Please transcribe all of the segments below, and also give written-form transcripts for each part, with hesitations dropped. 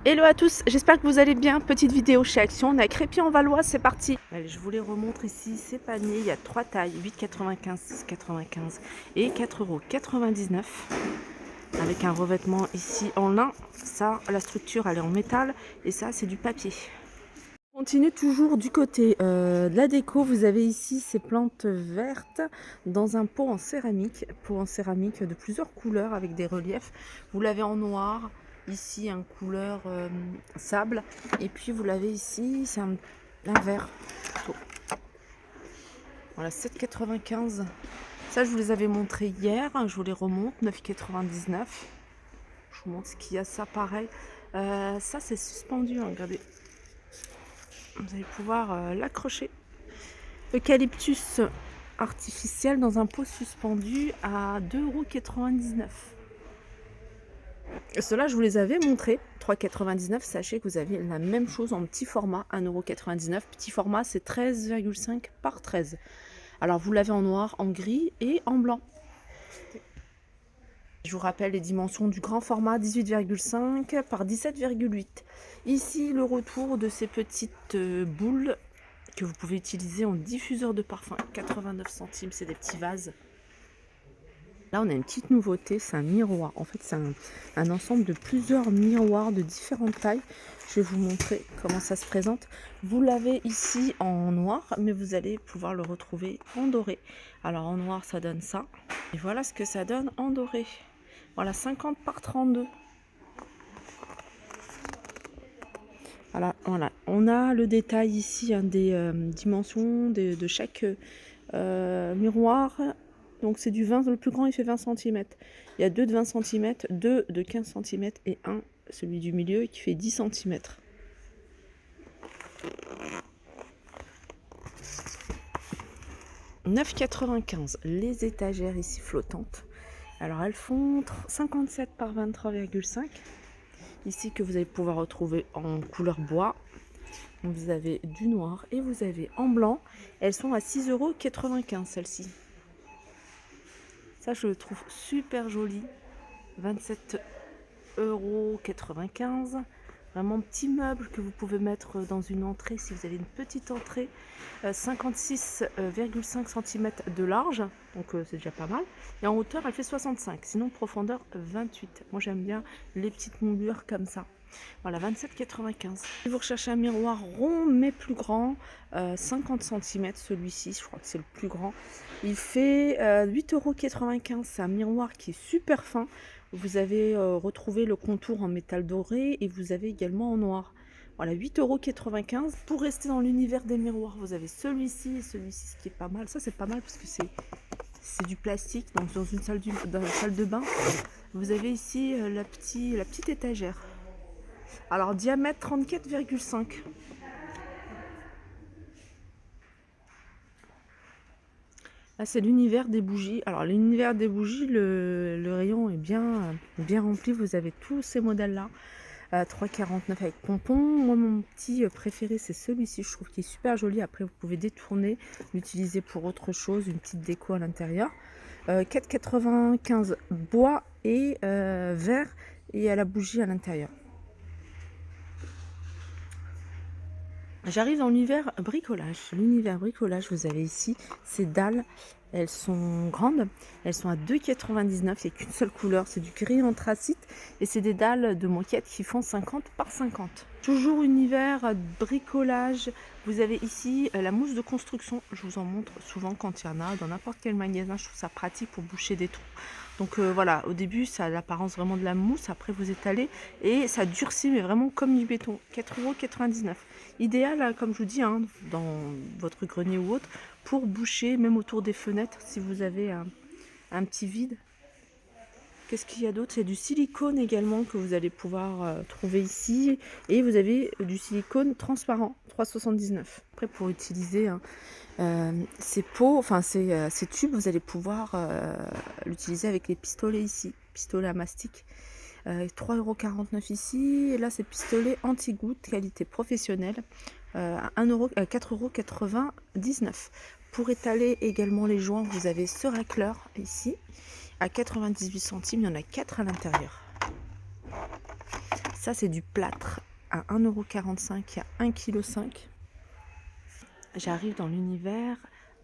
Hello à tous, j'espère que vous allez bien. Petite vidéo chez Action, on est à Crépy-en-Valois, c'est parti. Allez, je vous les remontre ici, ces paniers, il y a 3 tailles, 8,95, 6,95 et 4,99 € avec un revêtement ici en lin. Ça, la structure elle est en métal et ça c'est du papier. On continue toujours du côté de la déco. Vous avez ici ces plantes vertes dans un pot en céramique de plusieurs couleurs avec des reliefs. Vous l'avez en noir, ici en couleur sable, et puis vous l'avez ici, c'est un vert plutôt. Voilà, 7,95 €. Ça, je vous les avais montrés hier, je vous les remonte, 9,99 €. Je vous montre ce qu'il y a, ça pareil. Ça, c'est suspendu, hein, regardez. Vous allez pouvoir l'accrocher. Eucalyptus artificiel dans un pot suspendu à 2,99 €. Ceux-là, je vous les avais montrés, 3,99 €. Sachez que vous avez la même chose en petit format, 1,99 €. Petit format, c'est 13,5 par 13. Alors, vous l'avez en noir, en gris et en blanc. Je vous rappelle les dimensions du grand format, 18,5 par 17,8. Ici, le retour de ces petites boules que vous pouvez utiliser en diffuseur de parfum, 89 centimes, c'est des petits vases. Là, on a une petite nouveauté, c'est un miroir. En fait, c'est un ensemble de plusieurs miroirs de différentes tailles. Je vais vous montrer comment ça se présente. Vous l'avez ici en noir, mais vous allez pouvoir le retrouver en doré. Alors, en noir, ça donne ça. Et voilà ce que ça donne en doré. Voilà, 50 par 32. Voilà, on a le détail ici hein, des dimensions de chaque miroir. Donc c'est du 20, le plus grand il fait 20 cm. Il y a 2 de 20 cm, 2 de 15 cm et un, celui du milieu, qui fait 10 cm. « 9,95 € les étagères ici flottantes. Alors elles font 57 par 23,5. Ici que vous allez pouvoir retrouver en couleur bois. Vous avez du noir et vous avez en blanc. Elles sont à 6,95 € celles-ci. Ça, je le trouve super joli. 27,95 €. Vraiment petit meuble que vous pouvez mettre dans une entrée si vous avez une petite entrée. 56,5 cm de large, donc c'est déjà pas mal. Et en hauteur, elle fait 65. Sinon, profondeur 28. Moi, j'aime bien les petites moulures comme ça. Voilà, 27,95 €. Si vous recherchez un miroir rond mais plus grand, 50 cm, celui-ci, je crois que c'est le plus grand. Il fait 8,95 €. C'est un miroir qui est super fin. Vous avez retrouvé le contour en métal doré et vous avez également en noir. Voilà, 8,95 €. Pour rester dans l'univers des miroirs, vous avez celui-ci et celui-ci, ce qui est pas mal. Ça, c'est pas mal parce que c'est du plastique. Donc, dans une salle de bain, vous avez ici la petite étagère. Alors, diamètre 34,5. Là, c'est l'univers des bougies. Alors, l'univers des bougies, le rayon est bien rempli. Vous avez tous ces modèles-là. 3,49 avec pompon. Moi, mon petit préféré, c'est celui-ci. Je trouve qu'il est super joli. Après, vous pouvez détourner, l'utiliser pour autre chose, une petite déco à l'intérieur. 4,95 bois et verre et à la bougie à l'intérieur. J'arrive dans l'univers bricolage. L'univers bricolage, vous avez ici ces dalles. Elles sont grandes. Elles sont à 2,99 €. Il n'y a qu'une seule couleur. C'est du gris anthracite. Et c'est des dalles de moquette qui font 50 par 50. Toujours univers bricolage. Vous avez ici la mousse de construction. Je vous en montre souvent quand il y en a. Dans n'importe quel magasin, je trouve ça pratique pour boucher des trous. Donc voilà, au début, ça a l'apparence vraiment de la mousse. Après, vous étalez et ça durcit, mais vraiment comme du béton. 4,99 €. Idéal, comme je vous dis, hein, dans votre grenier ou autre, pour boucher, même autour des fenêtres, si vous avez un petit vide. Qu'est-ce qu'il y a d'autre? C'est du silicone également que vous allez pouvoir trouver ici. Et vous avez du silicone transparent, 3,79 €. Après, pour utiliser ces pots, enfin ces tubes, vous allez pouvoir l'utiliser avec les pistolets ici. Pistolet à mastic. 3,49 € ici. Et là, c'est pistolet anti-goutte, qualité professionnelle. À 4,99 €. Pour étaler également les joints, vous avez ce racleur ici. À 98 centimes, il y en a 4 à l'intérieur. Ça, c'est du plâtre à 1,45 € à 1,5 kg. J'arrive dans l'univers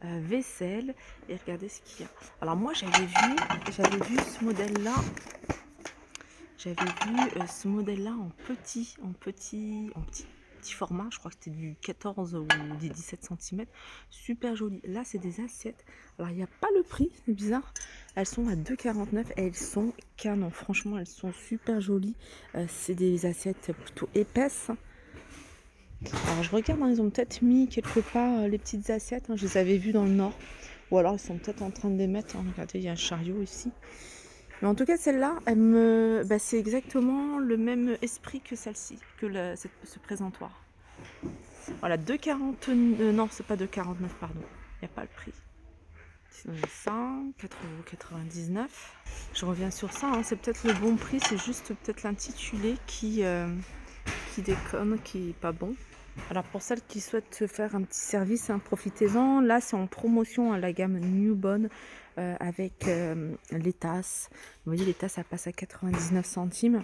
vaisselle et regardez ce qu'il y a. Alors moi, j'avais vu ce modèle-là. J'avais vu ce modèle-là en petit format. Je crois que c'était du 14 ou du 17 cm. Super joli. Là, c'est des assiettes. Alors, il n'y a pas le prix, c'est bizarre. Elles sont à 2,49 € et elles sont canon. Franchement, elles sont super jolies. C'est des assiettes plutôt épaisses. Alors, je regarde, ils ont peut-être mis quelque part les petites assiettes. Je les avais vues dans le Nord. Ou alors, ils sont peut-être en train de les mettre. Regardez, il y a un chariot ici. Mais en tout cas, celle-là, c'est exactement le même esprit que celle-ci, que ce présentoir. Voilà, 2,40, non, c'est pas 2,49, pardon. Il n'y a pas le prix. Sinon, ça, 4,99 €. Je reviens sur ça, c'est peut-être le bon prix, c'est juste peut-être l'intitulé qui déconne, qui n'est pas bon. Alors pour celles qui souhaitent se faire un petit service, profitez-en. Là, c'est en promotion à la gamme Newbone avec les tasses. Vous voyez, les tasses, ça passe à 99 centimes.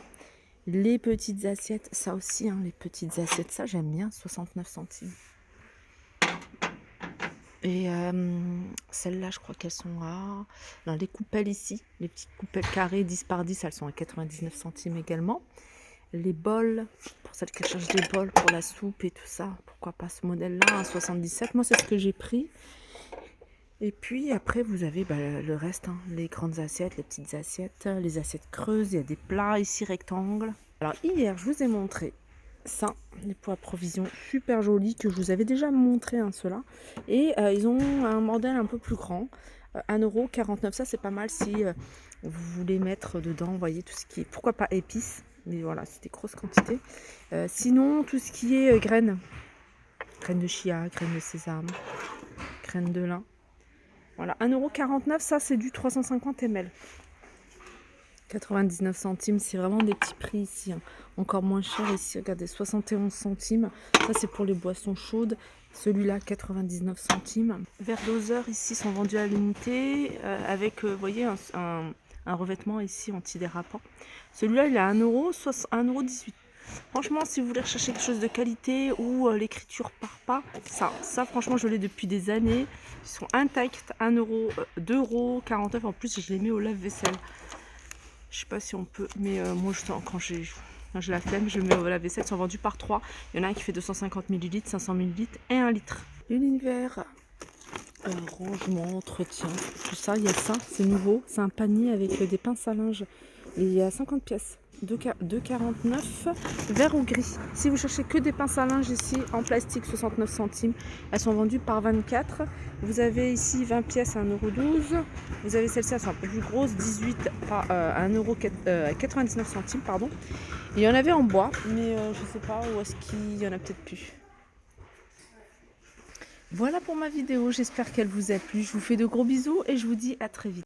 Les petites assiettes, ça aussi, les petites assiettes, ça j'aime bien, 69 centimes. Et celles-là, je crois qu'elles sont à... Non, les coupelles ici, les petites coupelles carrées 10 par 10, elles sont à 99 centimes également. Les bols, pour celles qui cherchent des bols pour la soupe et tout ça, pourquoi pas ce modèle-là, à 77. Moi, c'est ce que j'ai pris. Et puis après, vous avez le reste, les grandes assiettes, les petites assiettes, les assiettes creuses. Il y a des plats ici rectangles. Alors hier, je vous ai montré ça, les pots à provision super jolis que je vous avais déjà montré ceux-là. Et ils ont un modèle un peu plus grand, 1,49 €. Ça, c'est pas mal si vous voulez mettre dedans, vous voyez, tout ce qui est, pourquoi pas épices. Mais voilà, c'est des grosses quantités. Sinon, tout ce qui est graines de chia, graines de sésame, graines de lin. Voilà, 1,49 €, ça c'est du 350 ml. 99 centimes, c'est vraiment des petits prix ici. Encore moins cher ici, regardez, 71 centimes. Ça c'est pour les boissons chaudes. Celui-là, 99 centimes. Verres doseurs ici sont vendus à l'unité avec, vous voyez, un revêtement ici antidérapant. Celui-là, il est à 1,18 €. Franchement, si vous voulez rechercher quelque chose de qualité où l'écriture part pas, ça franchement, je l'ai depuis des années. Ils sont intacts, 1 €, 2,49 €. En plus, je les mets au lave-vaisselle. Je sais pas si on peut, mais moi, quand j'ai la flemme, je le mets au lave-vaisselle. Ils sont vendus par 3. Il y en a un qui fait 250 ml, 500 ml et 1 litre. L'univers rangement, entretien, tout ça, il y a ça, c'est nouveau. C'est un panier avec des pinces à linge. Il y a 50 pièces. 2,49 €, vert ou gris. Si vous cherchez que des pinces à linge ici en plastique, 69 centimes, elles sont vendues par 24. Vous avez ici 20 pièces à 1,12 €. Vous avez celle-ci, elles sont un peu plus grosses, 18 à 1,99 €, pardon. Il y en avait en bois, mais je sais pas où est-ce qu'il y en a peut-être plus. Voilà pour ma vidéo, j'espère qu'elle vous a plu. Je vous fais de gros bisous et je vous dis à très vite.